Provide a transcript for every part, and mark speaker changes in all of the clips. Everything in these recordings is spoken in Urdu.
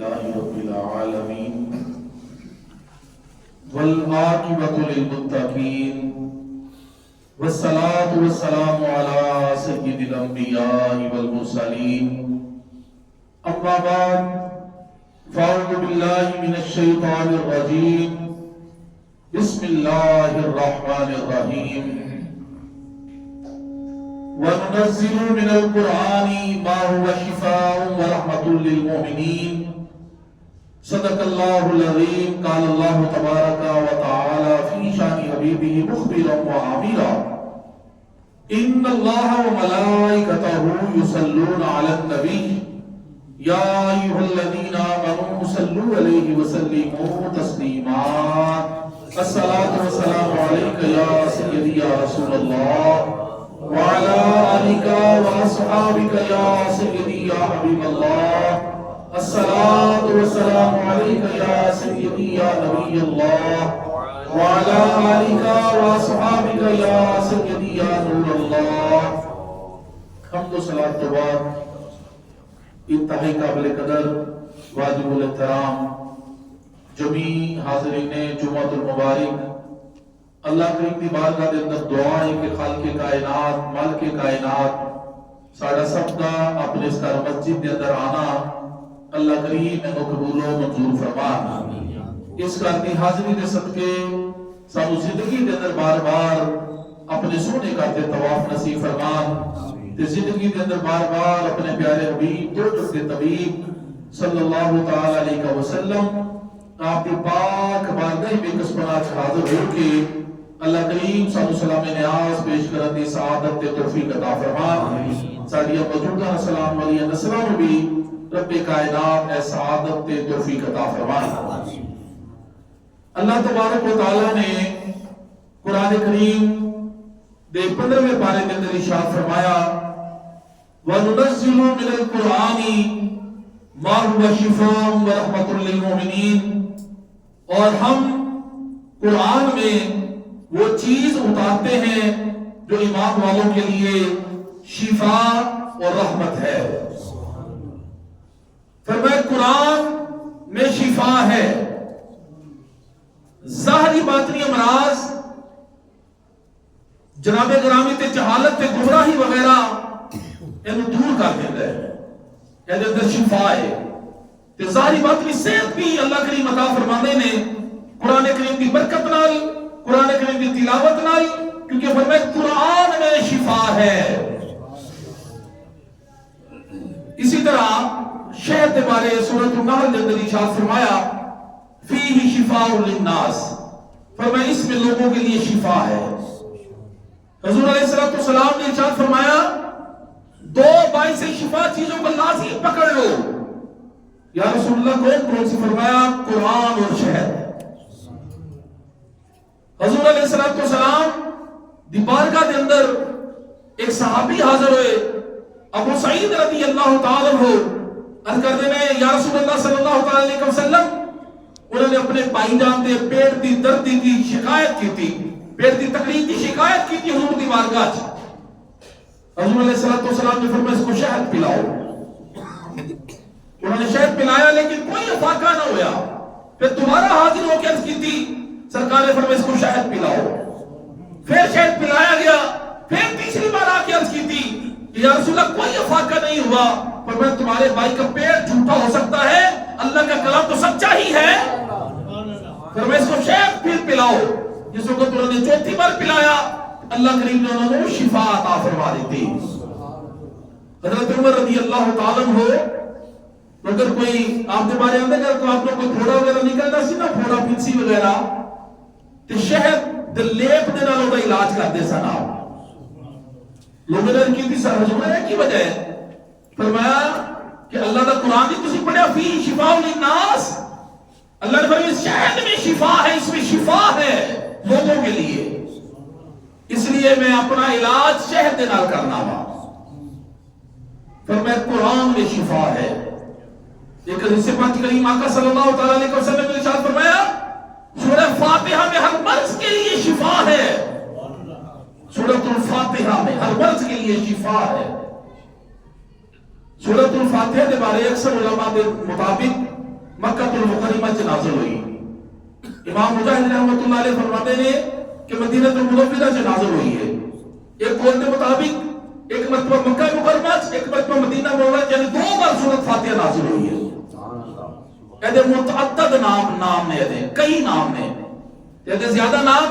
Speaker 1: لله رب العالمين والعاقبة للمتقين والصلاة والسلام على سيد الأنبياء والمرسلين أما بعد فأعوذ بالله من الشيطان الرجيم بسم الله الرحمن الرحيم وننزل من القرآن ما هو شفاء ورحمة للمؤمنين صدق الله العظيم قال الله تبارك وتعالى في شان حبيبه مخبرا وعامرا إن الله وملائكته يصلون على النبي يا أيها الذين آمنوا صلوا عليه وسلموا تسليما الصلاة والسلام عليك يا سيدي يا رسول الله وعلى آلك وأصحابك يا سيدي يا حبيب الله الصلاة والسلام عليك يا سيدي يا نبي الله وعلى آلك وأصحابك يا سيدي يا نور الله حمد و صلاة و بعد انتہائی قابل قدر واجب الاحترام جمیع حاضرین جمعۃ المبارک اللہ کریم دی بارگاہ دے اندر دعا ہے کہ خالق کائنات مالک کائنات ساڈا سب دا اپنے اس گھر مسجد دے اندر آنا اللہ کریم نے قبول و منظور فرما اس گھر دی حاضری دے صدقے سانو زندگی دے اندر بار بار اپنے سونے گھر تے طواف نصیب فرما تے زندگی دے اندر بار بار اپنے پیارے حبیب دو کے طبیب صلی اللہ تعالی علیہ وسلم آپ کی پاک بارگاہ بے قسمت حاضر ہو کے اللہ کریم صلی اللہ علیہ وسلم نیاز پیش کرن دی سعادت تے توفیق عطا فرما ساڈی موجودہ سلام علیہ السلام بھی رب کائنات اے سعادت تے توفیق عطا فرما اللہ تبارک و تعالی نے قرآن کریم دے 15ویں پارے کے اندر ارشاد فرمایا وَنُنَزِّلُ مِنَ الْقُرْآنِ مَا هُوَ شِفَاءٌ وَرَحْمَةٌ لِّلْمُؤْمِنِينَ اور ہم قرآن میں وہ چیز اتارتے ہیں جو ایمان والوں کے لیے شفا اور رحمت ہے فرمایا قرآن میں شفا ہے ظاہری باطنی امراض جناب گرامی تے جہالت تے گمراہی وغیرہ انہوں دور کر دیتا ہے یہ اندر شفا ہے تے ظاہری باطنی صحت بھی اللہ کریم عطا فرمانے نے قرآن کریم کی برکت نال قرآن کریم کی تلاوت نال کیونکہ فرمایا قرآن میں شفا ہے اسی طرح شہد کے بارے سورۃ النحل کے اندر ارشاد فرمایا فیہ شفاء للناس فرمایا اس میں لوگوں کے لیے شفا ہے حضور علیہ السلام نے ارشاد فرمایا دو باعث شفا چیزوں کو لازم پکڑ لو یا رسول اللہ کون سی فرمایا قرآن اور شہد حضور علیہ السلام دی بارگاہ دے اندر ایک صحابی حاضر ہوئے ابو سعید رضی اللہ تعالی عنہ عرض کر دینے یا رسول اللہ صلی اللہ علیہ وسلم انہوں نے اپنے بھائی جان دے پیٹ دی دردی دی شکایت کی تھی پیٹ دی تکلیف کی شکایت کی تھی حضور دی بارگاہ حضور علیہ السلام نے فرمایا اس کو شہد پلاؤ انہوں نے شہد پلایا لیکن کوئی افاقہ نہ ہویا پھر دوبارہ حاضر ہو کے عرض کی تھی سرکار نے فرمایا اس کو شہد پلاؤ پھر شہد پلایا گیا پھر تیسری بار آ کے عرض کی تھی یا رسول اللہ کوئی افاقہ نہیں ہوا فرمایا تمہارے بھائی کا پیٹ جھوٹا ہو سکتا ہے اللہ کا کلام تو سچا ہی ہے فرمایا اس کو شہد پھر پلاؤ جس وقت انہوں نے چوتھی بار پلایا اللہ کریم نے انہوں نے شفا عطا فرما دی تھی حضرت عمر رضی اللہ تعالی عنہ اگر کوئی آپ کے بارے اندر اگر آپ لوگ کوئی پھوڑا وغیرہ نکلتا سی نا پھوڑا پنسی وغیرہ تو شہد لیپ دے نال دا علاج کرتے سن آپ لوگوں نے کی تھی سر حضور ہے کی وجہ ہے فرمایا کہ اللہ دا قرآن دی تسی پڑھیا فی شفاء للناس اللہ نے فرمایا شہد میں شفا ہے اس میں شفا ہے لوگوں کے لیے اس لیے میں اپنا علاج شہد دے نال کرنا ہوا فرمایا قرآن میں شفا ہے ایک حدیث پاک کریم آقا صلی اللہ تعالی علیہ وسلم نے ارشاد فرمایا سورہ فاتحہ میں ہر مرض کے لیے شفا ہے سورۃ الفاتحہ میں ہر مرض کے لیے شفا ہے سورۃ الفاتحہ کے بارے اکثر علماء کے مطابق مکہ المکرمہ سے نازل ہوئی. امام مجاہد رحمۃ اللہ علیہ فرماتے ہیں کہ مدینہ المنورہ سے نازل ہوئی ہے. ایک قول کے مطابق ایک مرتبہ مکہ مکرمہ سے، ایک مرتبہ مدینہ منورہ، یعنی 2 بار سورۃ فاتحہ نازل ہوئی ہے. کہتے متعدد نام نے، کئی نام نے، کہتے زیادہ نام،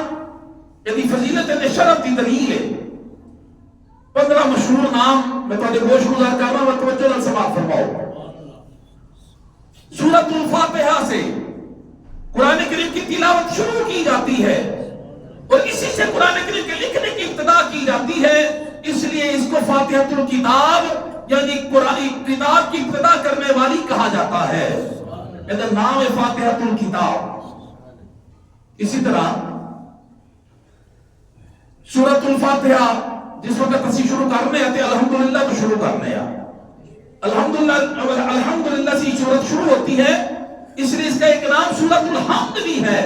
Speaker 1: یعنی فضیلت شرف کی دلیل ہے. 15 مشہور نام میں تھوڑے گوش گزار کر رہا ہوں، توجہ نال سماعت فرماؤ. سورۃ الفاتحہ سے قرآن کریم کی تلاوت شروع کی جاتی ہے اور اسی سے قرآن کریم کے لکھنے کی ابتدا کی جاتی ہے. اس لیے اس کو فاتحۃ الکتاب یعنی قرآن کتاب کی ابتدا کرنے والی کہا جاتا ہے. ادھر نام ہے فاتحۃ الکتاب. اسی طرح سورۃ الفاتحہ جس وقت اسی شروع کرنے آتے الحمدللہ تو شروع کرنے آ الحمدللہ سے سورت شروع ہوتی ہے، اس لیے اس کا ایک نام سورۃ الحمد بھی ہے،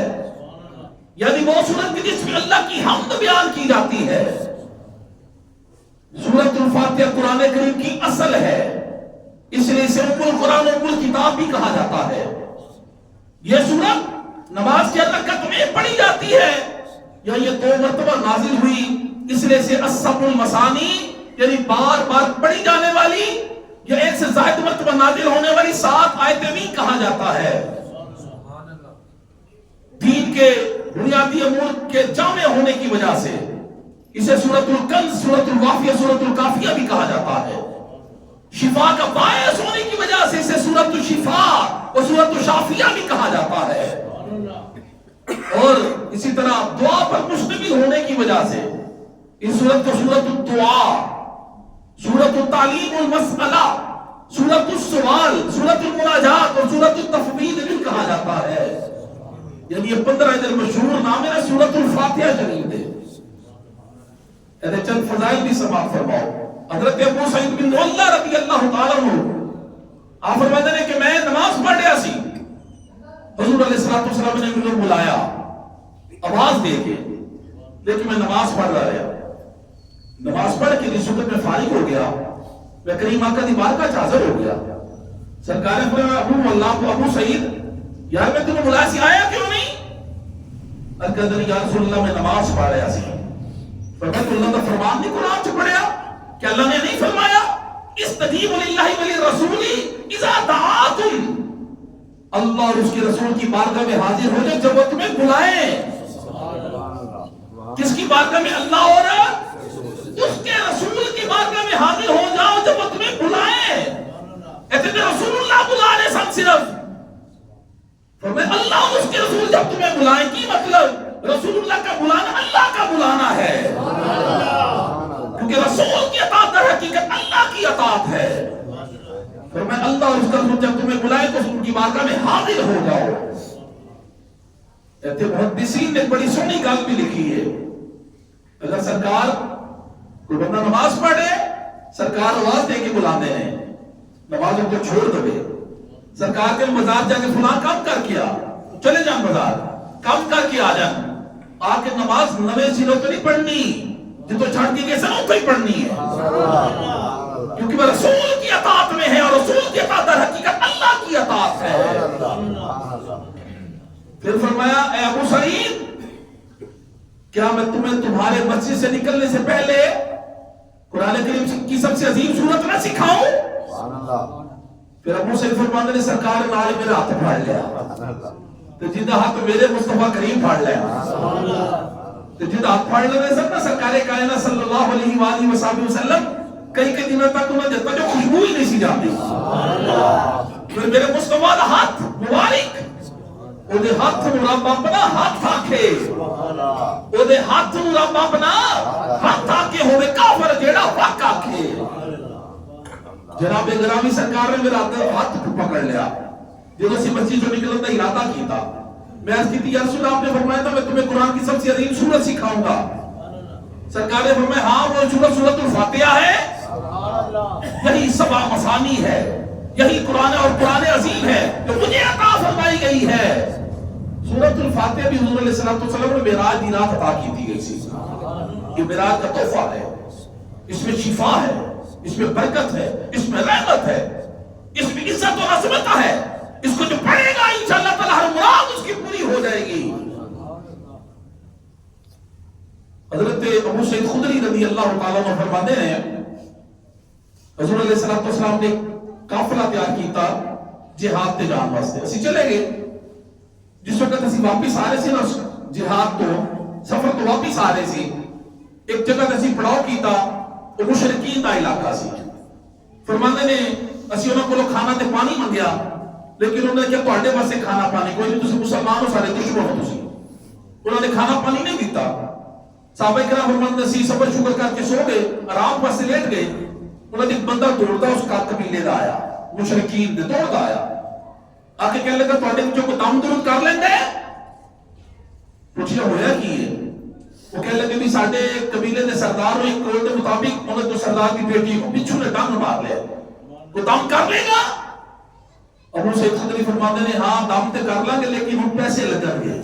Speaker 1: یعنی وہ سورت جس میں اللہ کی حمد بیان کی جاتی ہے. سورۃ الفاتحہ قرآن کریم کی اصل ہے، اس لیے اسے ام القرآن ام الکتاب بھی کہا جاتا ہے. یہ سورت نماز کے رکعت میں پڑھی جاتی ہے، یا یہ 2 مرتبہ نازل ہوئی، اس لیے اسے السبع المثانی یعنی بار بار پڑھی جانے والی یا 1 سے زائد مرتبہ نازل ہونے والی 7 آیتیں بھی کہا جاتا ہے. دین کے بنیادی امور کے جامع ہونے کی وجہ سے اسے سورۃ الکنز، سورۃ الوافیہ، سورۃ الکافیہ بھی کہا جاتا ہے. شفا کا باعث ہونے کی وجہ سے اسے سورۃ الشفا اور سورۃ الشافیہ بھی کہا جاتا ہے. اور اسی طرح دعا پر مشتمل ہونے کی وجہ سے اس سورت کو سورۃ الدعاء، سورۃ التعلیم والمسئلہ، سورۃ السوال، سورۃ المناجات اور سورۃ التفویض بھی کہا جاتا ہے. یعنی یہ 15 جو مشہور نام ہے سورۃ الفاتحہ شریف ہے. ایسے چند فضائل بھی سماعت فرماؤ. حضرت ابو سعید بن معلہ رضی اللہ تعالیٰ عنہ آپ فرماتے ہیں کہ میں نماز پڑھ رہا سی، حضور علیہ السلام نے مجھے بلایا آواز دے کے، لیکن میں نماز پڑھ رہا. نماز پڑھ کے جس وقت میں فارغ ہو گیا میں کریم آقا دی بارگاہ کا حاضر ہو گیا. سرکار نے فرمایا ابو سعید یار میں تمہیں بلایا سی، آیا کیوں نہیں؟ کہتے ہیں یا رسول اللہ میں نماز پڑھ رہا سی. فرمایا تو اللہ کا فرمان نہیں قرآن سے پڑھیا کہ اللہ نے نہیں فرمایا استجیبوا للہ وللرسول اذا دعاکم، اللہ اور اس کے رسول کی بارگاہ میں حاضر ہو جائے جب وہ تمہیں بلائیں. کس کی بارگاہ میں؟ اللہ اور اس کے رسول کی بارگاہ میں حاضر ہو جاؤ جب وہ تمہیں بلائیں. ایسے کہ رسول اللہ بلا رہے سن صرف، فرمایا اللہ اور اس کے رسول جب تمہیں بلائیں. کی مطلب؟ رسول اللہ کا بلانا اللہ کا بلانا ہے، کیونکہ رسول کی اطاعت در حقیقت اللہ کی اطاعت ہے. فرمایا اللہ اور اس کا رسول جب تمہیں بلائیں تو ان کی بارگاہ میں حاضر ہو جاؤ. ایسے محدثین نے بڑی سونی گل بھی لکھی ہے. اگر سرکار کوئی بندہ نماز پڑھے، سرکار آواز دے کے بلاتے ہیں، نماز ان کو چھوڑ دے. سرکار کے بازار جا کے فلاں کام کر کیا، چلے جان بازار کام کر کے آ جان. آ کے نماز نوے سروں تو نہیں پڑھنی، جتوں چھڑ کے گئے سنوں تو ہی پڑھنی ہے، کیونکہ وہ رسول کی اطاعت میں ہے اور رسول کی اطاعت در حقیقت اللہ کی اطاعت ہے. پھر فرمایا اے ابو سعید کیا میں تمہیں تمہارے مسجد سے نکلنے سے پہلے قرآن کریم کی سب سے عظیم سورت نہ سکھاؤں؟ پھر ابو سعید فرماتے نے سرکار نے میرا ہاتھ پھاڑ لیا، تو جدہ ہاتھ میرے مصطفیٰ کریم پھاڑ لیا، تو جدہ ہاتھ پھاڑ لے سب نا سرکار کائنات صلی اللہ علیہ وآلہ وسلم کئی دنوں تک انہیں جتا جو خوشبو ہی نہیں سی جاتی. پھر میرے مصطفیٰ دا ہاتھ مبارک او دے ہاتھ نو رب اپنا ہاتھ آکھے، او دے ہاتھ نو رب اپنا ہاتھ آکھے ہوئے کافر جیڑا حق آکھے. جناب گرامی سرکار نے میرا ہاتھ پکڑ لیا جب اسی مسجد سے نکلنے کا ارادہ کیتا. میں عرض کی تھی یا رسول اللہ، آپ نے فرمایا تھا میں تمہیں قرآن کی سب سے عظیم سورت سکھاؤں گا. سرکار نے فرمایا ہاں وہ سورت سورت الفاتحہ ہے، یہی 7 مثانی ہے، یہی قرآن اور قرآن عظیم ہے جو مجھے عطا فرمائی گئی ہے. سورۃ الفاتحہ بھی حضور علیہ السلام نے معراج دی رات عطا کی تھی. یہ معراج کا تحفہ ہے، اس میں شفا ہے، اس میں برکت ہے، اس میں رحمت ہے، اس میں عزت و عظمت ہے. اس کو جو پڑھے حضرت ابو سعید خدری رضی اللہ تعالیٰ عنہ فرماتے ہیں حضور علیہ السلام نے قافلہ تیار کیتا جہاد تے جان واسطے. اسی چلے گئے جس وقت اسی واپس آ رہے سی نا جہاد تو سفر تو واپس آ رہے سی, ایک جگہ اسی پڑاؤ کیتا وہ مشرکین دا علاقہ سی. فرماندے نے اسی انہاں کولوں کھانا تے پانی منگیا لیکن انہوں نے کہا تواڈے واسطے کھانا پانی کوئی نہیں, تسی مسلمان ہو سارے دشمن ہو تسی. انہوں نے کھانا پانی نہیں دیتا. صحابہ کرام فرماندے اسی صبر شکر کر کے سو گئے, آرام واسطے لیٹ گئے. انہوں نے ایک بندہ دوڑدا اس کا قبیلے دا آیا, مشرکین دے دوڑدا آیا, آ کے کہنے لگا تواڈے وچوں کوئی دم درود کر لیندے. پوچھیا ہویا کی ہے؟ وہ کہنے لگے بھی ساڈے قبیلے دے سردار ایک قول دے مطابق انہوں نے سردار کی بیٹی کو پچھو نے ڈنگ مار لیا, وہ دم کر لے گا؟ ابو سعید خدری فرماتے ہیں ہاں دم تے کر لیں گے لیکن ہم پیسے لگن گے.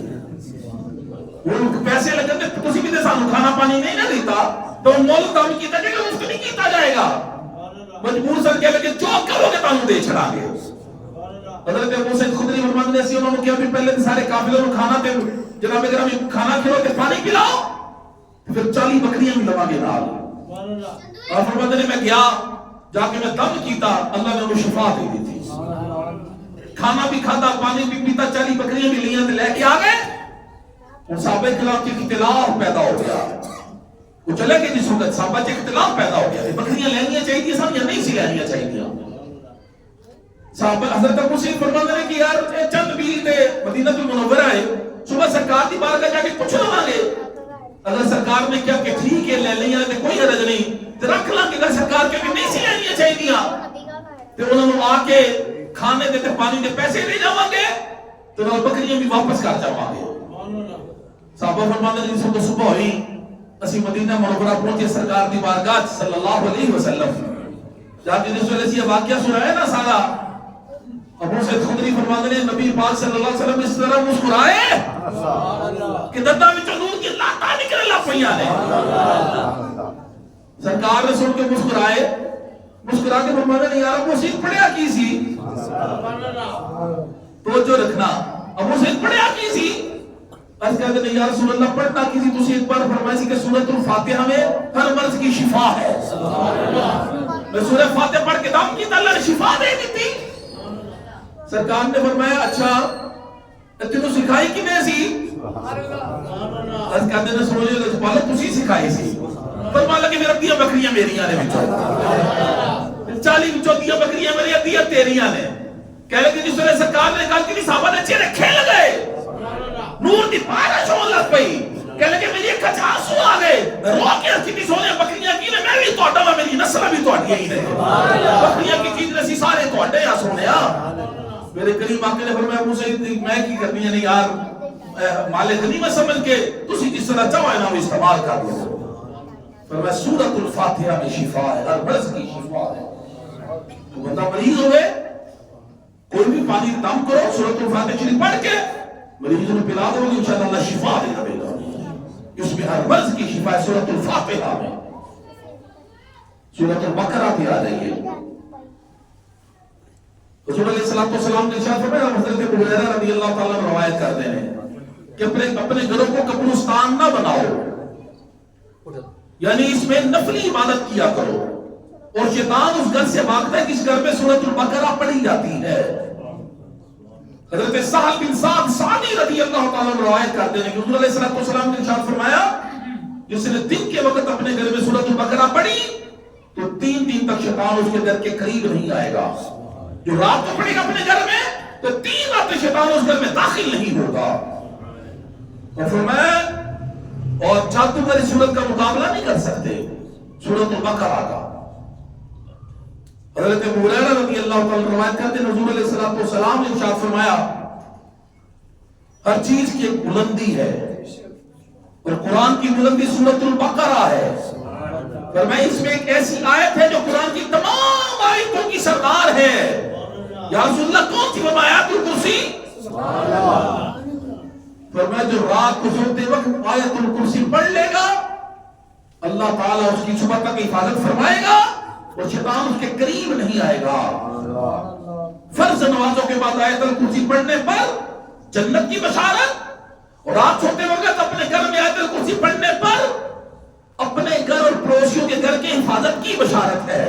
Speaker 1: وہ پیسے لگن گے تسی بھی تے سانو کھانا پانی نہیں نہ دیتا تو مول دم کیتا جائے گا, مفت نہیں کیتا جائے گا. مجبور سر کہہ لگے جو کرو گے تانوں دے چھڑا گے. حضرت ابو سعید خدری فرماتے ہیں انہوں نے کہا بھی پہلے سارے قافلے کو کھانا تے جناب گرامی کھانا کھلاؤ تے پانی پلاؤ, پھر 40 بکریاں بھی لوا کے نال. اور فرماتے ہیں میں گیا جا کے میں دم کیتا, اللہ نے انہوں شفا دے دی تھی. کھانا بھی کھاتا پانی بھی پیتا 40 بکریاں بھی لیاں تے لے کے آ گئے. اور صحابہ کرام کے اختلاف پیدا ہو گیا. وہ چلے گئے جس وقت صحابہ کے اختلاف پیدا ہو گیا بکریاں لینیاں چاہیے سن یا نہیں سی لینیاں چاہیے. صحابہ حضرت ابو سعید فرماتے ہیں کہ یار چند میل تے مدینہ المنورہ ہے, صبح سرکار دی بارگاہ جا کے پوچھ لواں گے, اگر سرکار نے کیا کہ ٹھیک ہے لے لیاں تے کوئی حرج نہیں تے رکھ لاں گے, اگر سرکار کے بھی نہیں سی لینیاں چاہیے تے انہوں نے آ کے کھانے دے تے پانی دے پیسے لے جاواں گے تو نال بکریاں بھی واپس کر جاواں گے. صحابہ فرماتے ہیں جس وقت صبح ہوئی اسی مدینہ منورہ پہنچے سرکار دی بارگاہ صلی اللہ علیہ وسلم. جا کے جس ویلے یہ واقعہ سنایا نا سارا, ابو سعید خدری فرماتے ہیں نبی پاک صلی اللہ علیہ وسلم اس طرح مسکرائے کہ دندا وچوں نور کی لاٹاں نکلنے لگ پئیاں نے. سرکار نے سن کے مسکرائے, مسکرا کے فرمایا یار ابو سعید پڑھیا کی سی, توجہ رکھنا, ابو سعید پڑھیا کی سی. اس کہتے ہیں یا رسول اللہ پڑھنا کی سی تسی ایک بار فرمائی سی کہ سورۃ الفاتحہ میں ہر مرض کی شفا ہے. میں سورۃ فاتحہ پڑھ کے دم کی اللہ نے شفا دے دی تھی. سرکار نے فرمایا اچھا تینوں سکھائی کنے سی؟ اس کہتے ہیں سنو جی پہلے تسی سکھائی سی. فرمایا کہ میرا دیاں بکریاں میریاں نے وچوں 40 وچوں دیاں بکریاں میریاں دیاں تیریاں نے. کہہ لگے جس ویلے سرکار نے کہا کہ صحابہ نے چہرے کھل گئے, نور دی بارش ہون لگ پئی. کہہ لگے میری اکھاں وچ آنسو آ گئے, رو کے ہسی سونے بکریاں کی نے میں بھی تہاڈا وا میری نسل بھی تہاڈیاں ہی نے, بکریاں کی چیز نے سی سارے تہاڈے آ سونیا. میرے کریم آقا نے فرمایا ابو سعید میں کی کرنی ہے نہیں یار مالک نہیں میں سمجھ کے تسی جس طرح چاہو ہے نا وہ استعمال کر لو. فرمایا سورۃ الفاتحہ میں شفا ہے, ہر مرض کی شفا ہے. تو بندہ مریض ہوئے کوئی بھی پانی دم کرو سورۃ الفاتحہ شریف پڑھ کے مریض کو پلا دو گے انشاءاللہ اللہ شفا دے گا. اس میں ہر مرض کی شفا ہے. سورۃ الفاتحہ میں سورۃ البقرہ بھی آ رہی ہے. رسول علیہ السلام نے ارشاد فرمایا, حضرت ابو ہریرہ رضی اللہ تعالیٰ عنہ روایت کرتے ہیں کہ اپنے گھروں کو قبرستان نہ بناؤ, یعنی اس میں نفلی عبادت کیا کرو. اور شیطان اس گھر سے بھاگتا ہے کہ اس گھر میں سورۃ البقرہ پڑھی جاتی ہے. حضرت سہل بن سعد سعدی رضی اللہ تعالیٰ عنہ روایت کرتے ہیں کہ حضور علیہ السلام نے ارشاد فرمایا جس نے دن کے وقت اپنے گھر میں سورۃ البقرہ پڑھی تو 3 دن تک شیطان اس کے گھر کے قریب نہیں آئے گا. جو رات کو پڑھے گا اپنے گھر میں تو 3 راتیں شیطان اس گھر میں داخل نہیں ہوگا. اور فرمایا اور جادوگر اس سورت کا مقابلہ نہیں کر سکتے سورۃ البقرہ کا. حضرت ابو ہریرہ رضی اللہ تعالیٰ روایت کرتے ہیں حضور علیہ السلام نے ارشاد فرمایا ہر چیز کی ایک بلندی ہے اور قرآن کی بلندی سورۃ البقرہ ہے. فرمایا اس میں ایک ایسی آیت ہے جو قرآن کی تمام آیتوں کی سردار ہے. یا رسول اللہ کون سی فرمایا آیت الکرسی؟ فرمایا جو رات کو سوتے وقت آیت الکرسی پڑھ لے گا اللہ تعالیٰ اس کی صبح تک حفاظت فرمائے گا اور شیطان اس کے قریب نہیں آئے گا. فرض نمازوں کے بعد آیت الکرسی پڑھنے پر جنت کی بشارت, اور رات سوتے وقت اپنے گھر میں آیت الکرسی پڑھنے پر اپنے گھر اور پڑوسیوں کے گھر کی حفاظت کی بشارت ہے.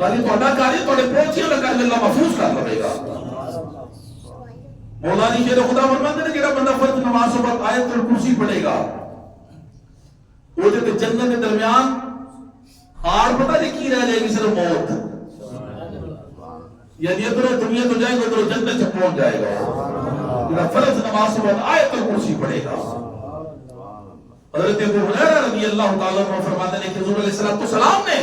Speaker 1: خالی تھوڑا کاری تھوڑے پڑوسیوں کا کار اللہ محفوظ کر لے گا. مولانا شیر خدا فرماتے ہیں کہ بندہ فرض نماز کے بعد آیت الکرسی پڑھے گا وہ جو جنت کے درمیان آڑ پتہ نہیں کی رہ جائے گی صرف موت. یعنی ادھر دنیا تو جائے گا ادھر جنت سے پہنچ جائے گا. فرض نماز کے بعد آیت الکرسی پڑھے گا. حضرت ابو ہریرہ رضی اللہ تعالیٰ عنہ فرماتے ہیں کہ حضور علیہ السلام نے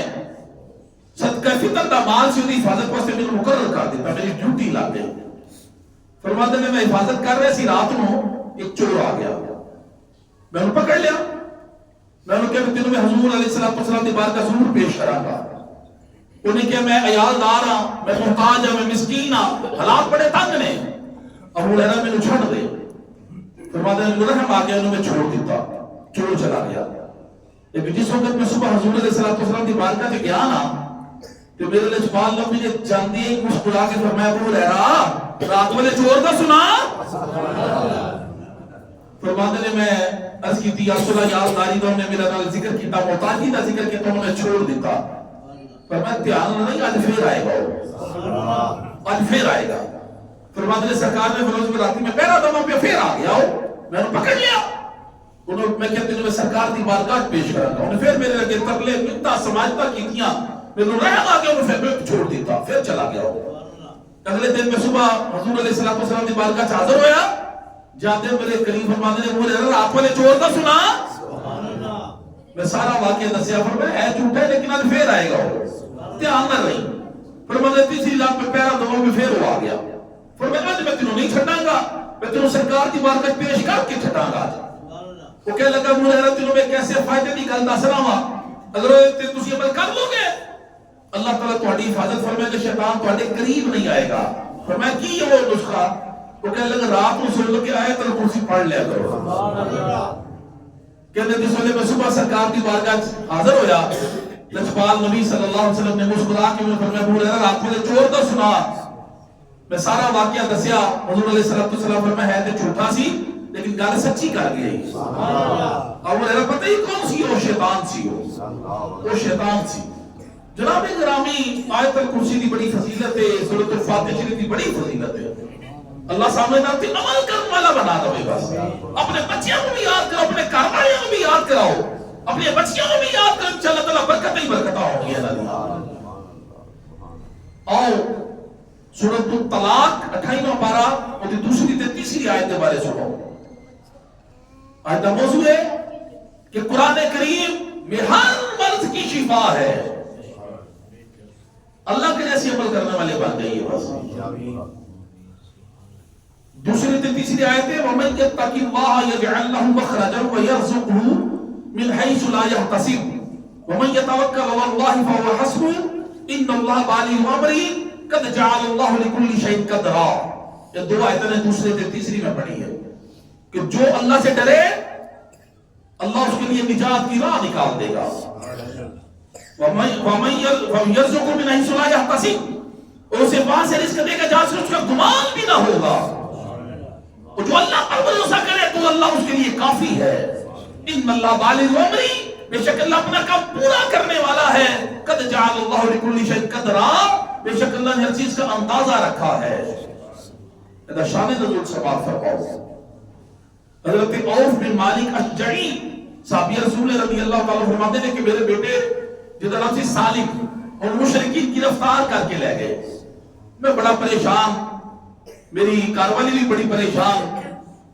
Speaker 1: صدقہ فطر کا مال سے حفاظت واسطے مجھے مقرر کر دیتا, میری ڈیوٹی لا دے. فرماتے ہیں میں حفاظت کر رہے سی, رات کو ایک چور آ گیا, میں انہوں پکڑ لیا. میں انہوں کہا تینوں میں حضور علیہ السلام کی بارگاہ ضرور پیش کراں گا. انہیں کہا میں عیالدار ہاں, میں محتاج ہوں, میں مسکین ہاں, حالات بڑے تنگ نے, ابو ہریرہ میں چھوڑ دے. فرماتے ہیں رحم آ گیا, انہوں میں چھوڑ دیتا, چور چلا گیا. لیکن جس وقت میں صبح حضور علیہ السلام کی بارگاہ سے گیا نا تو میرے لجپال نبی نے جاندی ایک مسکرا کے فرمایا ابو ہریرہ رات والے چور کا سنا. فرماتے ہیں میں عرض کی تھی یا رسول اللہ یادداری تو نے میرا نال ذکر کیتا, محتاجی کا ذکر کیتا, انہوں نے چھوڑ دیتا. فرمایا دھیان نہیں, آج پھر آئے گا, آج پھر آئے گا. فرماتے ہیں سرکار نے فروز میں راتی میں پہلا دمہ پہ پھر آ گیا, میں انہوں پکڑ لیا. انہوں میں کہتے ہیں میں سرکار کی بارگاہ پیش کراں گا. انہوں پھر میرے لگے ترلے مدتا سماجتا کی کیاں, میں انہوں رہا آ گیا, انہوں پھر چھوڑ دیتا, پھر چلا گیا. اگلے دن میں صبح حضور علیہ السلام کی بارگاہ سے حاضر ہویا. جاتے ہیں میرے کریم فرماتے ہیں وہ رات والے چور کا سنا. میں سارا واقعہ دسیا, فرمایا ہے جھوٹا ہے لیکن آج پھر آئے گا, دھیان نہ رہی. فرماتے تیسری رات میں پہلا دمہ میں پھر وہ آ گیا. فرمایا میں تینوں نہیں چھڑاں گا, میں تینوں سرکار کی بارگاہ پیش کر کے چھڑاں گا. وہ کہنے لگا ابو ہریرہ تینوں میں کیسے فائدے کی گل دس رہا ہوں, اگر تسی عمل کر لو گے اللہ تعالیٰ تہاڈی حفاظت فرمائے کہ شیطان تہاڈے قریب نہیں آئے گا. فرمایا کی ہے وہ نسخہ؟ وہ کہنے لگا رات کو سن لو کہ آیت الکرسی پڑھ لیا کرو. کہنے جس ویلے میں صبح سرکار کی بارگاہ حاضر ہویا, لجپال نبی صلی اللہ علیہ وسلم نے مسکرا کے فرمایا ابو ہریرہ رات میں چور کا سنا. میں سارا واقعہ دسیا. حضور علیہ السلام فرمایا ہے تے جھوٹا سی لیکن گل سچی کر گئی. ابو ہریرہ پتہ ہی کون سی, وہ شیطان سی, وہ شیطان سی. جناب گرامی آیت الکرسی دی بڑی فضیلت ہے, سورۃ الفاتحہ شریف دی بڑی فضیلت ہے. اللہ سامنے ناتی عمل کرنے والا بنا دے. بس اپنے بچیوں کو بھی یاد کرو, اپنے گھر والوں کو بھی یاد کراؤ, اپنے بچیوں کو بھی یاد کرو, انشاءاللہ تعالیٰ برکت ہی برکتیں ہوں گی. اور سورۃ الطلاق 28واں پارہ اور دوسری تے تیسری آیت کے بارے سنو. آیت کا موضوع ہے کہ قرآن کریم میں ہر مرض کی شفا ہے. اللہ کے جیسے عمل کرنے والے بن گئی ہے. بس دوسری تے تیسری آیت ہے وَمَن يَتَّقِ اللَّهَ يَجْعَلْ لَهُ مَخْرَجًا وَيَرْزُقْهُ مِنْ حَيْثُ لَا يَحْتَسِبُ وَمَن يَتَوَكَّلْ عَلَى اللَّهِ فَهُوَ حَسْبُهُ إِنَّ اللَّهَ بَالِغُ أَمْرِهِ قَدْ جَعَلَ اللَّهُ لِكُلِّ شَيْءٍ قَدْرًا. یہ دو آیتیں دوسری تے تیسری میں پڑھی ہے کہ جو اللہ سے ڈرے اللہ اس کے لیے نجات کی راہ نکال دے گا. وَمَن يَرْزُقْهُ مِنْ حَيْثُ لَا يَحْتَسِبُ, اور اسے وہاں سے رزق دے گا جہاں سے اس کا گمان بھی نہ ہوگا. اور جو اللہ پر بھروسہ کرے تو اللہ اس کے لیے کافی ہے. ان اللہ بالغ امری, بے شک اللہ اپنا کام پورا کرنے والا ہے. قد جعل اللہ لکل شیء قدرا, بے شک اللہ نے ہر چیز کا اندازہ رکھا ہے. ادا شان نزول سماعت فرماؤ. حضرت عوف بن مالک اشجعی صحابی رسول رضی اللہ تعالیٰ فرماتے ہیں کہ میرے بیٹے جدھر نام سے سالم اور مشرکین گرفتار کر کے لے گئے. میں بڑا پریشان, میری کاروالی بھی بڑی پریشان.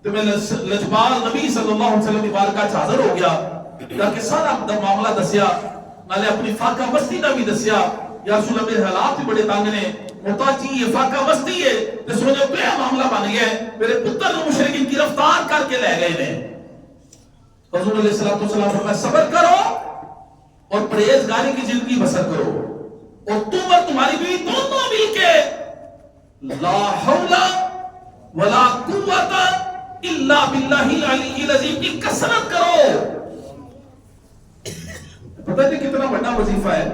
Speaker 1: تو میں لجپال نبی صلی اللہ علیہ وسلم کی بارگاہ سے حاضر ہو گیا تاکہ سارا معاملہ دسیا, نالے اپنی فاقہ بستی کا بھی دسیا. یا رسول اللہ میرے حالات بھی بڑے تنگ نے, محتاجی یہ فاقہ بستی ہے, تو سمجھو کیا معاملہ بن گیا ہے, میرے پتر کو مشرکین گرفتار کر کے لے گئے نے. حضور علیہ السلام فرمایا صبر کرو اور پرہیزگاری کی زندگی بسر کرو, اور تم اور تمہاری بیوی دونوں مل کے لا حول ولا قوت الا باللہ العلی العظیم کی کثرت کرو. پتہ نہیں کتنا بڑا وظیفہ ہے.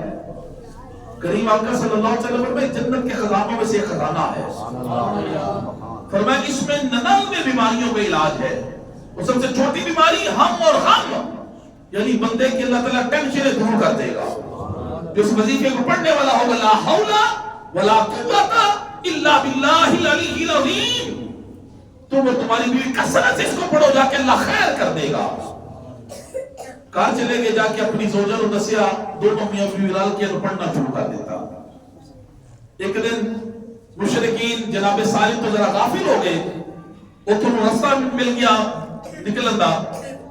Speaker 1: کریم آقا صلی اللہ علیہ وسلم فرمائے جنت کے خزانوں میں سے ایک خزانہ ہے. فرمایا اس میں 99 بیماریوں کا علاج ہے. اور سب سے چھوٹی بیماری ہم اور غم, یعنی بندے کی اللہ تعالیٰ ٹینشن دور کر دے گا. جو اس وظیفے کو پڑھنے والا ہوگا لا حول ولا قوت الا باللہ العلی العظیم، تم اور تمہاری بیوی کثرت سے اس کو پڑھو، جا کے اللہ خیر کر دے گا. کار چلے گئے، جا کے اپنی زوجہ کو دسیا، دونوں میاں بیوی رل کے پڑھنا شروع کر دیتا. ایک دن مشرکین جناب صالح تو ذرا غافل ہو گئے، اتوں رستہ مل گیا نکلن دا.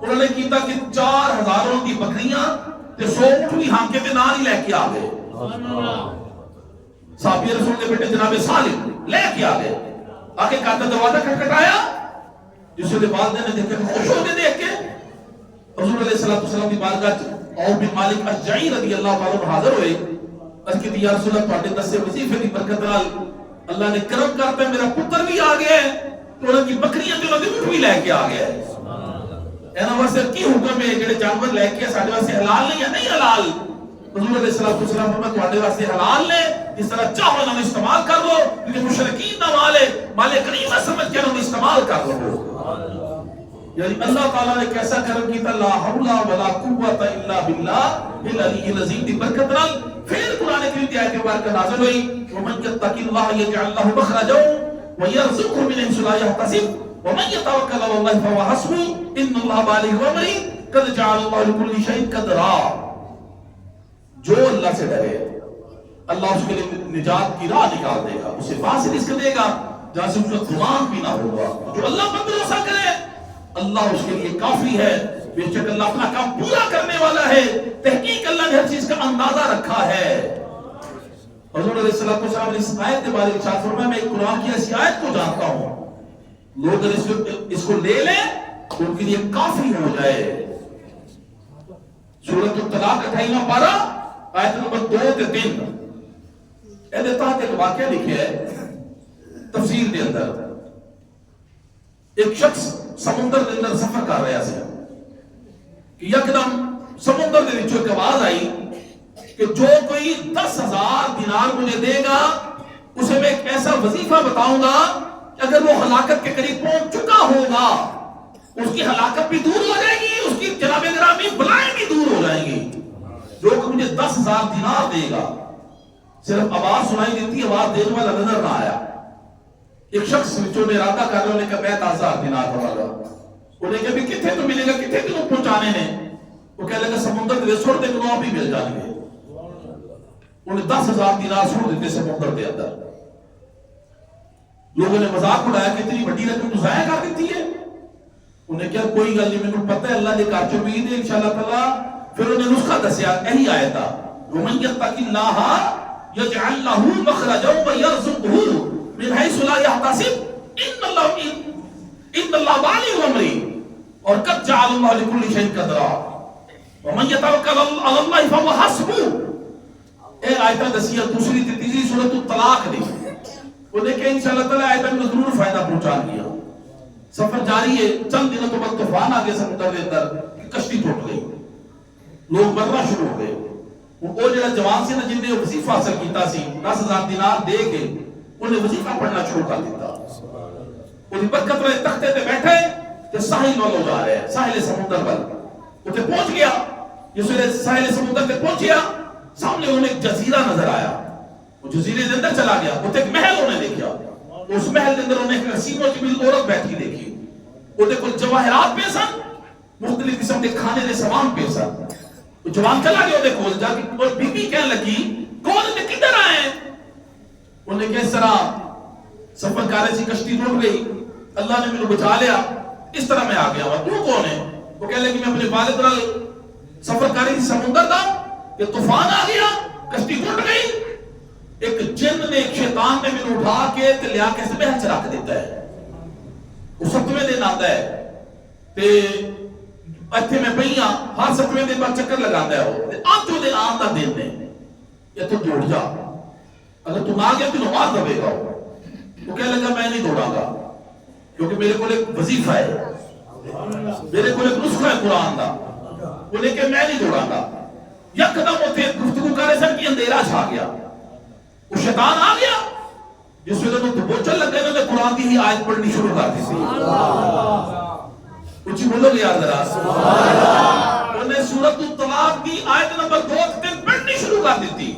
Speaker 1: انہوں نے کیتا کہ 4000 دی بکریاں تے 100 اونٹ بھی ہانکے تے نال ہی لے کے آ گئے. صحابی رسول کے بیٹے جناب صالح لے کے آ گئے. آ کے کہتا دروازہ کھٹکھٹایا، جس نے والدین نے دیکھا خوش ہو گئے دیکھ کے. حضور علیہ السلام کی بارگاہ اور بن مالک اشجعی رضی اللہ تعالیٰ عنہ حاضر ہوئے. اس کی یا رسول اللہ تواڈے دسے وظیفے دی برکت نال اللہ نے کرم کرتا ہے، میرا پتر بھی آ گیا ہے، تو انہاں کی بکریاں تے انہاں دے اونٹ بھی لے کے آ گیا ہے. اینا واسطے کی حکم ہے جڑے جانور لے کے ساڈے واسطے حلال نہیں ہے؟ نہیں حلال. حضور علیہ السلام فرمایا تواڈے واسطے حلال نے، جس طرح چاہو انہاں نوں استعمال کر لو، کیونکہ مشرکین دا مال ہے، مال غنیمت سمجھ کے انہاں نوں استعمال کر لو. یعنی اللہ تعالیٰ نے کیسا کرم کیتا، لا حول ولا قوت الا باللہ العلی العظیم دی برکت نال. پھر قرآن کریم کی آیت مبارکہ نازل ہوئی، ومن یتق اللہ یجعل لہ مخرجا ویرزقہ من حیث لا یحتسب ومن یتوکل علی اللہ فہو حسبہ ان اللہ بالغ امرہ قد جعل اللہ لکل شیء قدرا. جو اللہ سے ڈرے اللہ اس کے لیے نجات کی راہ نکال دے گا، اسے وہاں سے رزق دے گا جہاں سے اس کا گمان بھی نہ ہوگا. جو اللہ پر بھروسہ کرے اللہ اس کے لیے کافی ہے. بے شک اللہ اپنا کام پورا کرنے والا ہے. تحقیق اللہ نے ہر چیز کا اندازہ رکھا ہے. حضور علیہ السلام نے اس آیت کے بارے میں ارشاد فرمایا، میں قرآن کی ایسی آیت کو جانتا ہوں، لوگ اگر اس کو لے لیں تو ان کے لیے کافی ہو جائے. سورۃ الطلاق 28واں پارہ آیت نمبر 2 تے 3. اے تحت ایک واقعہ لکھا ہے تفسیر دے اندر. ایک شخص سمندر دے اندر سفر کر رہا سی کہ یکدم سمندر دے وچوں ایک آواز آئی کہ جو کوئی 10,000 دینار مجھے دے گا اسے میں ایک ایسا وظیفہ بتاؤں گا کہ اگر وہ ہلاکت کے قریب پہنچ چکا ہوگا اس کی ہلاکت بھی دور ہو جائے گی، اس کی جناب گرامی بلائیں بھی دور ہو جائیں گی. جو کہ مجھے 10,000 دینار دے گا. صرف آواز سنائی دیتی، آواز دینے والا نظر نہ آیا. ایک شخص جو نے ارادہ کر رہا، انہیں کہا میں 10,000 دینار دوں گا. انہیں کہا بھی کتنے تو ملے گا، کتنے تو پہنچانے نے؟ وہ کہہ لگا سمندر دے چھوڑ دے کہ آپ ہی مل جائیں گے. انہیں 10,000 دینار چھوڑ دیتے سمندر دے اندر. لوگوں نے مذاق اڑایا کہ اتنی بڑی رقم تو ضائع کر دیتی ہے. انہیں کہا کوئی گل نہیں، مجھے پتہ ہے اللہ نے کار چمید ہے انشاءاللہ تعالیٰ. پھر انہیں نسخہ دسیا، یہی آیا تھا وَمَن يَتَّقِ اللَّهَ يَجْعَل لَّهُ مَخْرَجًا وَيَرْزُقْهُ من حيث لا يحتسب ان اللہ بالغ امرہ اور قد جعل اللہ لكل شيء قدرا ومن يتوکل علی اللہ فهو حسبہ. اے آیت دسیہ دوسری تے تیسری سورۃ الطلاق دی. وہ دیکھیں انشاءاللہ تعالی آیت میں ضرور فائدہ پہنچا دیا. سفر جاری ہے، چند دنوں تو بعد طوفان آ گیا سمندر کے اندر، کشتی ٹوٹ گئی، لوگ مرنا شروع ہو گئے. وہ جڑا جوان سی نا جن نے وظیفہ حاصل کیتا سی 10,000 دینار دے کے انہیں وظیفہ پڑھنا شروع کر دیتا. انہیں برکت والے تختے پہ بیٹھے کہ ساحل والوں جا رہے ہیں، ساحل سمندر پر. اتنے پہنچ گیا، جس ویلے ساحل سمندر پہ پہنچیا سامنے انہیں ایک جزیرہ نظر آیا. وہ جزیرے کے اندر چلا گیا، اتنے ایک محل انہیں دیکھا. اس محل کے اندر انہیں ایک حسین و جمیل عورت بیٹھی دیکھی. انہیں کچھ جواہرات پہ سن، مختلف قسم کے کھانے کے سامان پہ سن. وہ جوان چلا گیا انہیں کھول جا کے، اور بی بی کہنے لگی کون نے کدھر آئے ہیں؟ انہیں کہا اس طرح سفر کر رہے سی، کشتی ٹوٹ گئی، اللہ نے مجھے بچا لیا، اس طرح میں آ گیا ہوں. تو کون ہے؟ وہ کہنے لگی میں اپنے والد نال سفر کر رہی تھی سمندر کا کہ طوفان آ گیا، کشتی ٹوٹ گئی. ایک جن نے، ایک شیطان نے مجھے اٹھا کے تے لیا کے محل چ رکھ دیتا ہے. وہ 7ویں دن آتا ہے تے اتنے میں پہیاں ہر 7ویں دن بعد چکر لگاتا ہے. وہ آج جو دن آن دا دن نے یا تو دوڑ جا، اگر تو نہ گیا تو نماز دبے گا. وہ کہنے لگا میں نہیں دوڑا گا کیونکہ میرے کو ایک وظیفہ ہے، میرے کو ایک نسخہ ہے قرآن کا. وہ لے کے میں نہیں دوڑا گا. یکدم اتنے گفتگو کر رہے سن کہ اندھیرا چھا گیا. وہ شیطان آ گیا، جس وقت وہ بوچھل لگ گئے تو قرآن کی ہی آیت پڑھنی شروع کر دی تھی. کچھ بولو گے یار ذرا. انہیں سورۃ الطلاق کی آیت نمبر 2-3 پڑھنی شروع کر دیتی.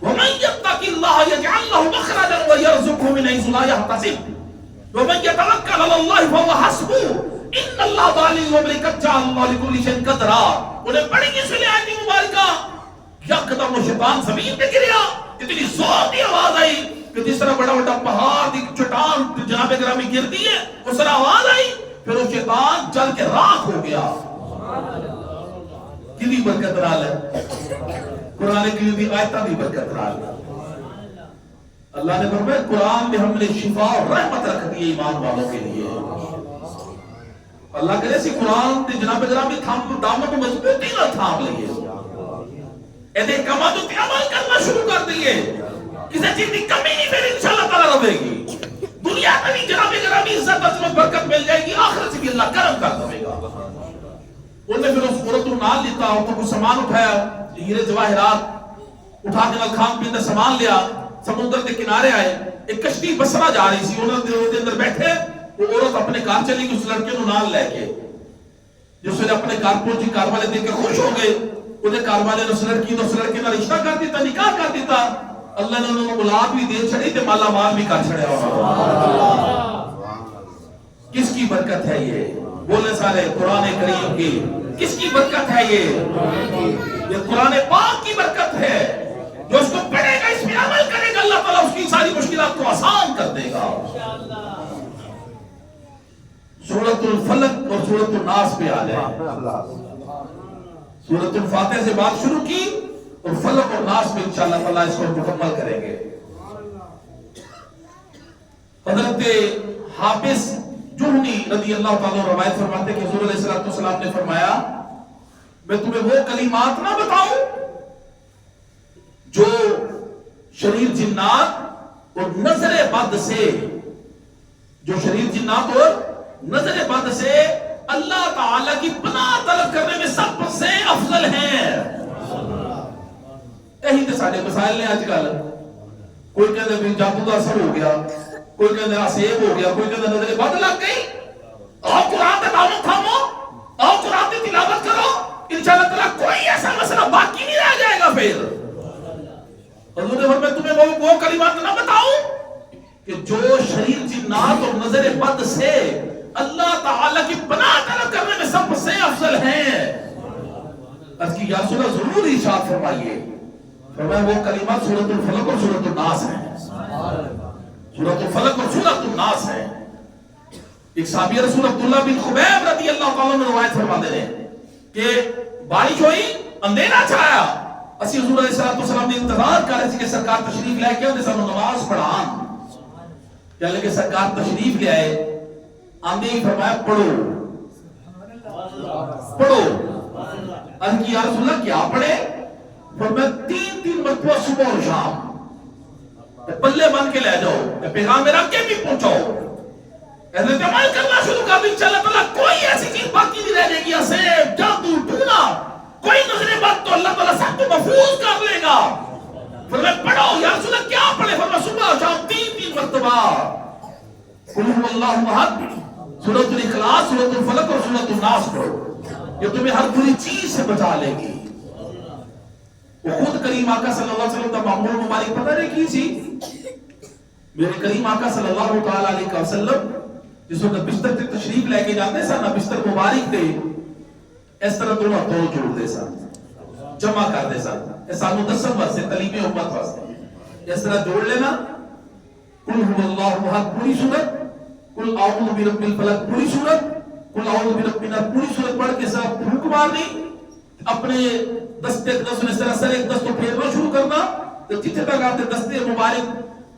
Speaker 1: وَمَن يَتَّقِ اللَّهَ يَجْعَلْ لَهُ مَخْرَجًا وَيَرْزُقْهُ مِنْ حَيْثُ لَا يَحْتَسِبُ وَمَن يَتَوَكَّلْ عَلَى اللَّهِ فَهُوَ حَسْبُهُ إِنَّ اللَّهَ بَالِغُ أَمْرِهِ قَدْ جَعَلَ اللَّهُ لِكُلِّ شَيْءٍ قَدْرًا. انہیں پڑھی گی سنی آیت مبارکہ. یکدم وہ شیطان زمین پہ گریا. اتنی زور کی آواز آئی کہ جس طرح بڑا بڑا پہاڑ کی چٹان جناب گرامی گرتی ہے اس طرح آواز آئی. پھر وہ شیطان جل کے راکھ ہو گیا. کتنی برکت نال ہے قرآن کی دی آیتاں دی برکت نال. اللہ نے فرمایا قرآن میں ہم نے شفا اور رحمت رکھ دی ایمان والوں کے لیے. اللہ کرے سی قرآن تے جناب گرامی تھام کو دامن مضبوطی نہ تھام لئیے. ایدے کما تو عمل کرنا شروع کر دیئے. کسی چیز کی کمی نہیں پھر انشاءاللہ تعالی رہے گی. دنیا میں بھی جناب گرامی عزت عظمت برکت مل جائے گی. آخرت سے بھی اللہ کرم کر دے گا. انہوں نے پھر اس عورت کو نال لیتا اور تو کچھ سامان اٹھایا ہیرے جواہرات اٹھا کے نال کھان پیندے سامان لیا. سمندر کے کنارے آئے. ایک کشتی بسرا جا رہی سی. انہوں نے اندر بیٹھے وہ عورت اپنے کار چلی گئی اس لڑکے کو نال لے کے. جس نے اپنے کار پہنچی کار والے دیکھ کے خوش ہو گئے. انہیں کار والے نے اس لڑکی نے رشتہ کر دیتا نکاح کر دیتا. اللہ نے انہوں نے اولاد بھی دے چھڑی تے مالا مال بھی کر چھڑیا. کس کی برکت ہے یہ؟ بولے سارے قرآن کریم کی. کس کی برکت ہے یہ قرآن پاک کی برکت ہے. جو اس کو پڑھے گا اس میں عمل کرے گا اللہ تعالیٰ اس کی ساری مشکلات کو آسان کر دے گا. سورۃ الفلق اور سورۃ الناس پہ آ جائے. سورۃ الفاتحہ سے بات شروع کی اور فلق اور ناس میں انشاءاللہ تعالیٰ اس کو مکمل کریں گے. حضرت حافظ جوہنی رضی اللہ تعالیٰ روایت فرماتے کہ حضور علیہ السلام نے فرمایا میں تمہیں وہ کلمات نہ بتاؤں جو شریر جنات اور نظر بد سے اللہ تعالیٰ کی پناہ طلب کرنے میں سب سے افضل ہیں. یہی تو سارے مسائل نے آج کل. کوئی کہتے ہیں جادو کا اثر ہو گیا, کوئی کہتے ہیں آسیب ہو گیا, کوئی کہتے ہیں نظر بد لگ گئی. آؤ قرآن کا تعلق تھامو, آؤ قرآن کی تلاوت کرو, انشاءاللہ تعالیٰ کوئی ایسا مسئلہ باقی نہیں رہ جائے گا. پھر حضور نے فرمایا تمہیں وہ کلمات نہ بتاؤں کہ جو شریر جنات اور نظر بد سے اللہ تعالیٰ کی پناہ طلب کرنے میں سب سے افضل ہیں. اس کی یا رسول اللہ ضرور ارشاد فرمائیے. فرمایا وہ کلمات سورۃ الفلق اور سورۃ الناس ہیں. سورۃ الفلق اور سورۃ الناس ہیں. ایک صحابی رسول عبداللہ بن خبیب رضی اللہ تعالیٰ عنہ روایت فرماتے ہیں کہ بارش ہوئی, اندھیرا چھایا, اسی حضور علیہ السلام نے انتظار کر رہے تھے کہ سرکار تشریف لائے کہ انہیں سانو نماز پڑھان. کیا لے کہ سرکار تشریف لے آئے, آندے ہی فرمایا پڑھو. ان کی یا رسول اللہ کیا پڑھے؟ فرمایا 3 مرتبہ صبح اور شام پلے بن کے لے جاؤ, پیغام میرا کے بھی پہنچاؤ. ایسے عمل کرنا شروع کر دیں انشاءاللہ تعالیٰ کوئی ایسی چیز باقی نہیں رہ جائے گی. ایسے جادو ٹونا کوئی نظر بد تو اللہ تعالیٰ سب کو محفوظ کر لے گا. فرمایا پڑھو. یا رسول اللہ کیا پڑھے؟ فرمایا صبح اور شام 3 مرتبہ قل هو اللہ احد, سورۃ الاخلاص, سورۃ الفلق اور سورۃ الناس پڑھو. یہ تمہیں ہر بری چیز سے بچا لے گی. وہ خود کریم آقا صلی اللہ علیہ وسلم کا معمول مبارک پتہ نہیں کی سی. میرے کریم آقا صلی اللہ علیہ وسلم جس وقت بستر سے تشریف لے کے جاتے سن, بستر مبارک تھے اس طرح دونوں ہاتھوں جوڑ دے سن, جمع کر دے سن. سانو دسن واسطے, تعلیم امت واسطے اس طرح جوڑ لینا. قل هو اللہ احد پوری سورت, قل اعوذ برب الفلق پوری سورت, قل اعوذ برب الناس پوری سورت پڑھ کے سب پھونک مارنی. اپنے دستے اس طرح سر ایک دستوں پھیرنا شروع کرنا تو جتنے تک آتے دستے مبارک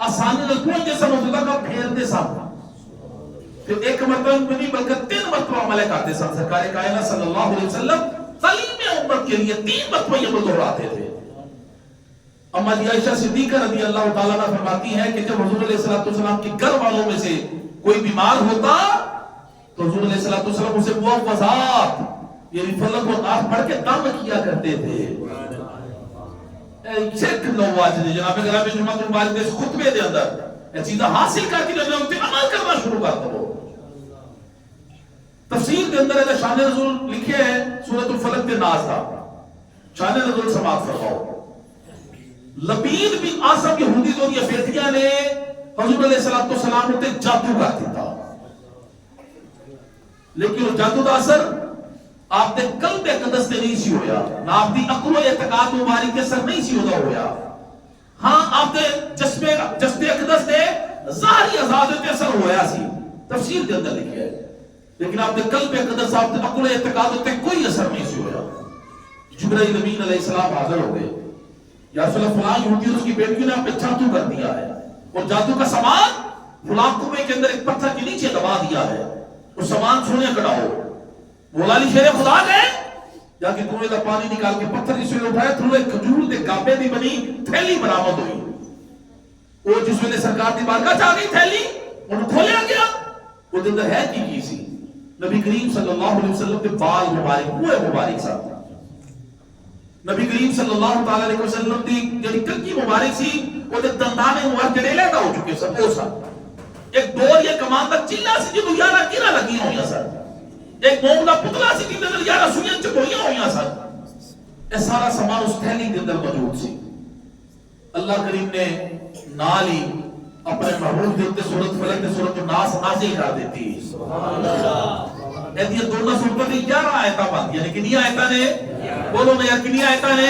Speaker 1: آسانی سے پہنچے سب اس تک پھیرتے سب. پھر ایک مرتبہ نہیں بلکہ 3 مرتبہ عمل کرتے سب. سرکار کائنات صلی اللہ علیہ وسلم تعلیم امت کے لیے 3 مرتبہ یہ دہراتے تھے. اما عائشہ صدیقہ رضی اللہ تعالیٰ عنہ فرماتی ہیں کہ جب حضور علیہ السلام کے گھر والوں میں سے کوئی بیمار ہوتا تو حضور علیہ السلام اسے معوذات یعنی فلق و ناس پڑھ کے دم کیا کرتے تھے. چیک نواز نے جناب گرامی جمعہ مبارک کے خطبے دے اندر یہ چیزیں حاصل کر کے جو عمل کرنا شروع کر دو. تفسیر تفسیر کے اندر ہے شان نزول لکھے ہے سورۃ الفلق کے ناز دا شان نزول سماعت فرماؤ. لبید بن عاصم یہودی تو یہ بیٹیاں نے حضور علیہ السلام تے جادو کر دیتا لیکن وہ جادو دا اثر آپ دے قلب اقدس تے نہیں سی ہویا نہ آپ دی عقل و اعتقاد مبارک کے اثر نہیں سی ہویا. ہاں آپ دے جذبے اقدس تے ظاہری آزاد تے اثر ہویا سی تفسیر کے اندر لکھا ہے لیکن آپ دے قلب اقدس آپ دے عقل و اعتقاد تے کوئی اثر نہیں سی ہویا. جبرائیل امین علیہ السلام حاضر ہو گئے یا رسول اللہ فلاں یہودی اس کی بیٹیوں نے آپ پہ جادو کر دیا ہے اور جادو کا سامان فلاں کنویں کے اندر ایک پتھر کے نیچے دبا دیا ہے وہ سامان سونے کڑاؤ. مولا علی شیر خدا گئے جا کے کنویں کا پانی نکال کے پتھر اس میں اٹھایا تھوڑے کھجور دے گابے دی بنی تھیلی برآمد ہوئی. وہ جس ویلے سرکار دی بارگاہ چ آ گئی تھیلی انہوں کھولیا گیا وہ دے اندر ہے کی سی نبی کریم صلی اللہ علیہ وسلم کے بال مبارک ہوئے مبارک ساتھ نبی کریم صلی اللہ تعالی علیہ وسلم دی جڑی کنگھی مبارک سی وہ دے دندانے مبارک جڑے لیدا ہو چکے سب وہ سب ایک ڈور یا کمان دا چلا سی جدوں 11 کیرا لگی ہوئی سر ایک موم دا پتلا سی جدوں 11 سوئیاں چپوئیاں ہوئی سر یہ سارا سامان اس تھیلی کے اندر موجود سی. اللہ کریم نے نال ہی اپنے محبوب دے تے سورۃ فلق تے سورۃ الناس نازل کر دیتی. سبحان اللہ. یہ دونوں سورتیں 11 آیتاں بنتی ہیں لیکن یہ آیتاں نے بولو نا یار کنی آیتاں نے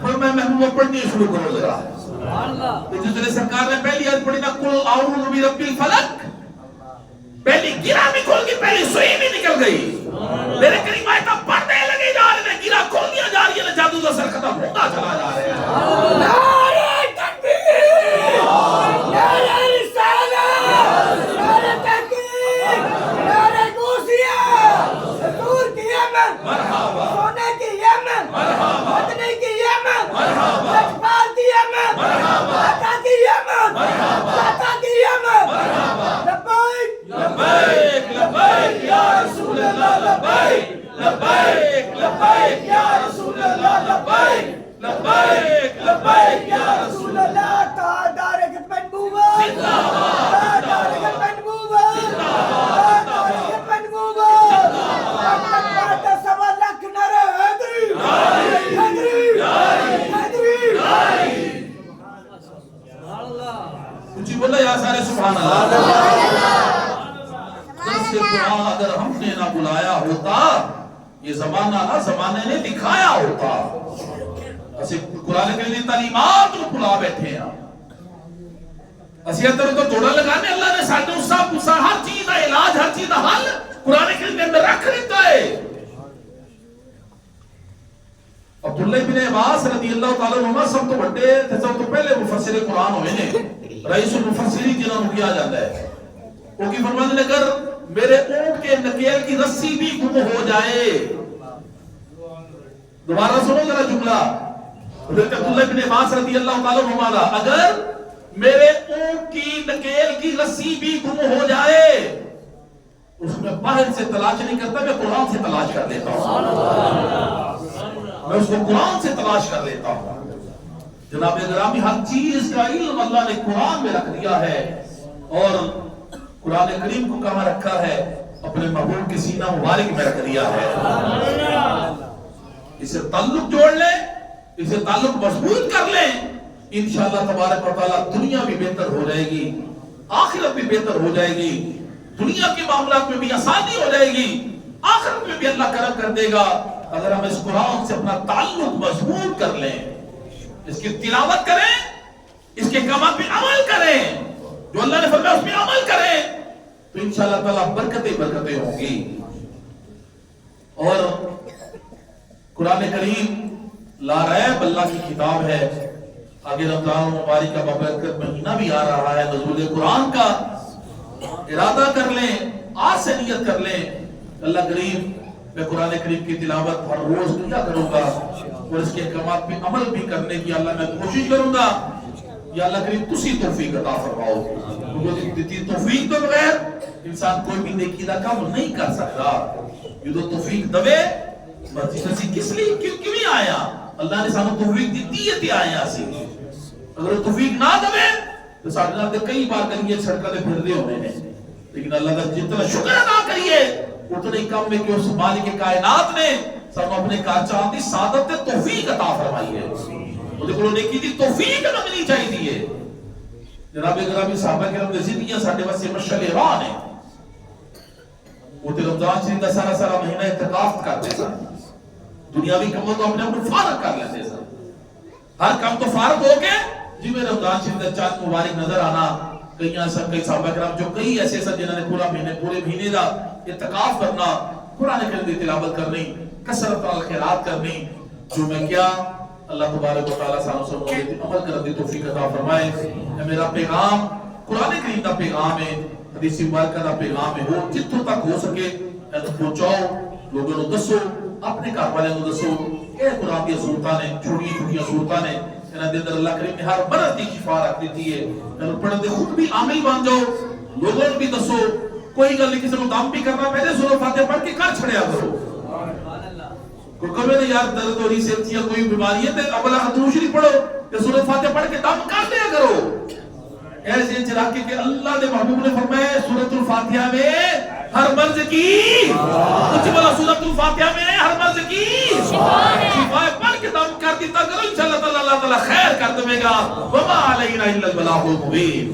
Speaker 1: پھر میں محبوب پڑھنی شروع کرو ذرا. سبحان اللہ. جس نے سرکار نے پہلی آیت پڑھی نا قل اعوذ برب الفلق پہلی گرا بھی کھول گئی پہلی سوئی بھی نکل گئی. میرے کریم آیتاں پڑھنے لگے جا رہے ہیں گرا کھول دیا جا رہی ہے جادو کا سر ختم ہوتا چلا جا رہا ہے. نعرہ تکبیر نعرہ رسالت نعرہ تحقیق نعرہ غوثیہ حضور کی یمن مرحبا سونے کی یمن مرحبا مدنی کی یمن مرحبا لجپال کی یمن مرحبا عطا کی یمن مرحبا عطا کی یمن مرحبا لبیک لبیک لبیک یا رسول اللہ لبیک لبیک لبیک یا رسول اللہ لبیک لبیک لبیک یا رسول اللہ. تاجدار خدمت بوبا زندہ باد تاجدار خدمت بوبا زندہ باد تاجدار خدمت بوبا زندہ باد. سوا لاکھ نعرہ حیدری حیدری حیدری حیدری. سبحان اللہ. کچھ بولا یا سارے سبحان اللہ. درس قرآن اگر ہم نے نہ بلایا ہوتا یہ زمانہ نہ زمانے نے دکھایا ہوتا. اسی قرآن کریم کی تعلیمات کو بلا بیٹھے ہیں اسی ادھر تو جوڑا لگانے اللہ نے ساتھ اس ہر چیز کا علاج ہر چیز کا حل قرآن کریم کے اندر رکھ دیتا ہے. عبداللہ بن عباس رضی اللہ تعالیٰ عنہ سب تو بڑے تھے سب تو پہلے مفسر قرآن ہوئے نے رئیس المفسرین جنہوں نے کیا جاتا ہے. وہ کی فرماتے ہیں اگر میرے اونٹ کے نکیل کی رسی بھی گم ہو جائے. دوبارہ سنو ذرا جملہ حضرت عبداللہ بن عباس رضی اللہ تعالیٰ عنہ اگر میرے اونٹ کی نکیل کی رسی بھی گم ہو جائے اس میں باہر سے تلاش نہیں کرتا میں قرآن سے تلاش کر لیتا ہوں. میں اس کو قرآن سے تلاش کر لیتا ہوں. جناب گرامی ہر چیز کا علم اللہ نے قرآن میں رکھ دیا ہے اور قرآن کریم کو کہاں رکھا ہے اپنے محبوب کے سینہ مبارک میں رکھ دیا ہے. اسے تعلق جوڑ لیں اسے تعلق مضبوط کر لیں انشاءاللہ تبارک و تعالیٰ دنیا بھی بہتر ہو جائے گی آخرت بھی بہتر ہو جائے گی. دنیا کے معاملات میں بھی آسانی ہو جائے گی آخرت میں بھی اللہ کرم کر دے گا اگر ہم اس قرآن سے اپنا تعلق مضبوط کر لیں اس کی تلاوت کریں اس کے احکامات پہ عمل کریں جو اللہ نے فرمایا اس پہ عمل کریں تو انشاءاللہ تعالیٰ برکتیں ہوں گی. اور قرآن کریم لا ریب اللہ کی کتاب ہے. آگے رمضان مبارک کا بابرکت مہینہ بھی آ رہا ہے نزول قرآن کا ارادہ کر لیں آج سے نیت کر لیں اللہ کریم میں قرآن کریم کی تلاوت ہر روز کیا کروں گا اور اس کے احکامات پہ عمل بھی کرنے کی اللہ میں کوشش کروں گا. یا اللہ کریم تسی توفیق عطا فرماؤ کیونکہ توفیق تو بغیر انسان کوئی بھی نیکی کا کام نہیں کر سکتا. یہ تو توفیق دوے مرضی کس لیے کیوں نہیں آیا اللہ نے سانو توفیق دیتی ہے تے آیا سی. اگر توفیق نہ دوے تو سارے نال کئی بار کریے سڑکاں تے پھردے ہونے نے لیکن اللہ کا جتنا شکر ادا کریے اتنے کم میں کہ اس مالک کائنات نے سب اپنے کارچان دی سعادت تے توفیق عطا فرمائی ہے. وہ دیکھو نیکی دی توفیق منگنی چاہیے. جناب گرامی صحابہ کرام دی زندگیاں ساڈے واسطے مشعل راہ نے. وہ تے رمضان شریف دا سارا سارا مہینہ اعتکاف کرتے سن. دنیاوی کاموں تو اپنے آپ کو فارغ کر لیتے سن. ہر کام تو فارغ ہو کے جی میں رمضان شریف دا چاند مبارک نظر آنا. کئی صحابہ کرام جو کئی ایسے سن جنہوں نے پورے مہینے دا اعتکاف کرنا, قرآن کریم دی تلاوت کرنی, کثرت خیرات کرنی. جو میں کیا اللہ تبارک و تعالیٰ سانو سب کو عمل کرنے دی توفیق عطا فرمائے. میرا پیغام قرآن کریم دا پیغام ہے, حدیث مبارکہ دا پیغام ہے. وہ جتوں تک ہو سکے پہنچاؤ, لوگوں کو دسو, اپنے گھر والوں کو دسو. یہ قرآن دی صورتاں نے, چھوٹی صورتاں نے, انہاں دے اندر اللہ کریم نے ہر مرض دی شفا رکھ دیتی ہے. پڑھن دے خود بھی عامل بن جاؤ, لوگوں کو بھی دسو. کوئی گل نہیں, کسی کو دم بھی کرنا پہلے سورۃ فاتحہ پڑھ کے کر چھڑیا کرو. کوئی کہے نا یار درد ہو رہی ہے یا کوئی بیماری ہے تے اولا درود شریف پڑھو تے سورۃ فاتحہ پڑھ کے دم کر دیا کرو. ایسے چلا کے کہ اللہ دے محبوب نے فرمایا سورۃ الفاتحہ میں ہر مرض کی کچھ بولا, سورۃ الفاتحہ میں ہر مرض کی شفا پڑھ کے دم کر دیتا کرو. انشاءاللہ اللہ تعالی خیر کر دے گا. وما علینا الا البلاغ المبین.